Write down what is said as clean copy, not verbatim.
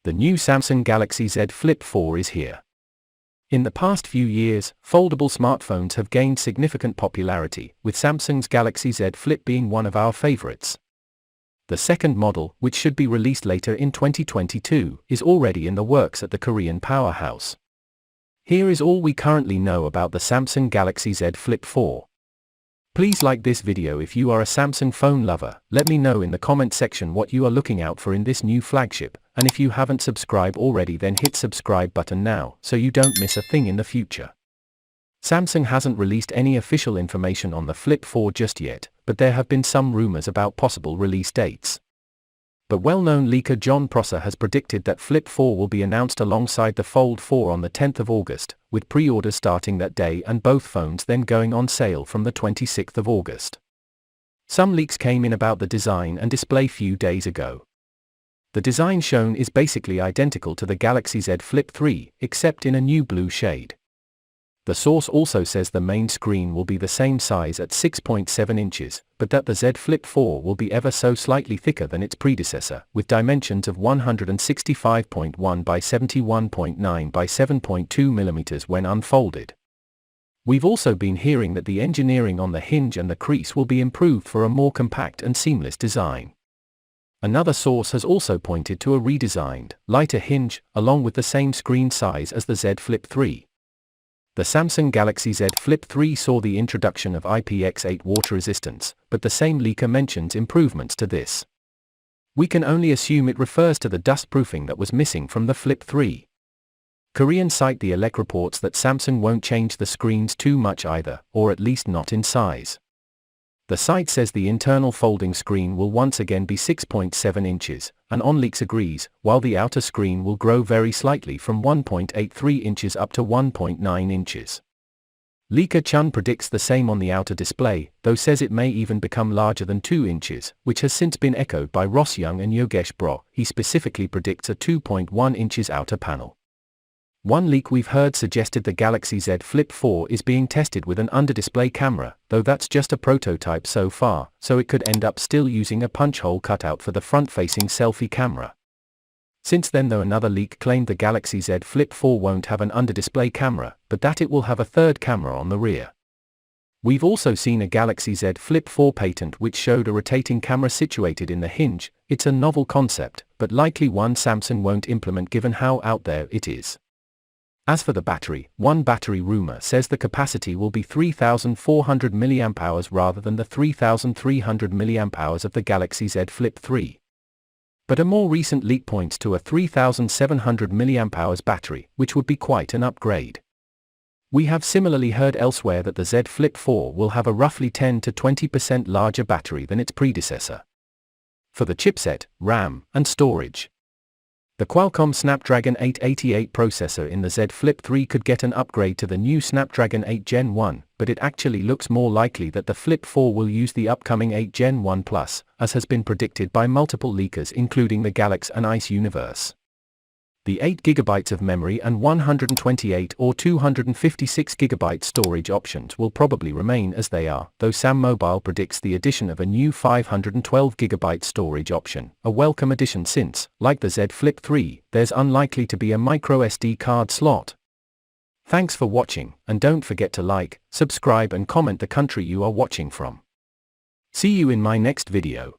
The new Samsung Galaxy Z Flip 4 is here. In the past few years, foldable smartphones have gained significant popularity, with Samsung's Galaxy Z Flip being one of our favorites. The second model, which should be released later in 2022, is already in the works at the Korean powerhouse. Here is all we currently know about the Samsung Galaxy Z Flip 4. Please like this video if you are a Samsung phone lover. Let me know in the comment section what you are looking out for in this new flagship, and if you haven't subscribed already, then hit subscribe button now so you don't miss a thing in the future. Samsung hasn't released any official information on the Flip 4 just yet, but there have been some rumors about possible release dates. But well-known leaker John Prosser has predicted that Flip 4 will be announced alongside the Fold 4 on the 10th of August, with pre-orders starting that day and both phones then going on sale from the 26th of August. Some leaks came in about the design and display few days ago. The design shown is basically identical to the Galaxy Z Flip 3, except in a new blue shade. The source also says the main screen will be the same size at 6.7 inches, but that the Z Flip 4 will be ever so slightly thicker than its predecessor, with dimensions of 165.1 by 71.9 by 7.2 mm when unfolded. We've also been hearing that the engineering on the hinge and the crease will be improved for a more compact and seamless design. Another source has also pointed to a redesigned, lighter hinge, along with the same screen size as the Z Flip 3. The Samsung Galaxy Z Flip 3 saw the introduction of IPX8 water resistance, but the same leaker mentions improvements to this. We can only assume it refers to the dustproofing that was missing from the Flip 3. Korean site the Elec reports that Samsung won't change the screens too much either, or at least not in size. The site says the internal folding screen will once again be 6.7 inches, and OnLeaks agrees, while the outer screen will grow very slightly from 1.83 inches up to 1.9 inches. Leaker Chun predicts the same on the outer display, though says it may even become larger than 2 inches, which has since been echoed by Ross Young and Yogesh Brar. He specifically predicts a 2.1 inches outer panel. One leak we've heard suggested the Galaxy Z Flip 4 is being tested with an under-display camera, though that's just a prototype so far, so it could end up still using a punch hole cutout for the front-facing selfie camera. Since then, though, another leak claimed the Galaxy Z Flip 4 won't have an under-display camera, but that it will have a third camera on the rear. We've also seen a Galaxy Z Flip 4 patent which showed a rotating camera situated in the hinge. It's a novel concept, but likely one Samsung won't implement given how out there it is. As for the battery, one battery rumor says the capacity will be 3,400 mAh rather than the 3,300 mAh of the Galaxy Z Flip 3. But a more recent leak points to a 3,700 mAh battery, which would be quite an upgrade. We have similarly heard elsewhere that the Z Flip 4 will have a roughly 10 to 20% larger battery than its predecessor. For the chipset, RAM, and storage, the Qualcomm Snapdragon 888 processor in the Z Flip 3 could get an upgrade to the new Snapdragon 8 Gen 1, but it actually looks more likely that the Flip 4 will use the upcoming 8 Gen 1 Plus, as has been predicted by multiple leakers including the Galaxy and Ice Universe. The 8GB of memory and 128 or 256GB storage options will probably remain as they are, though Sam Mobile predicts the addition of a new 512GB storage option, a welcome addition since, like the Z Flip 3, there's unlikely to be a microSD card slot. Thanks for watching, and don't forget to like, subscribe and comment the country you are watching from. See you in my next video.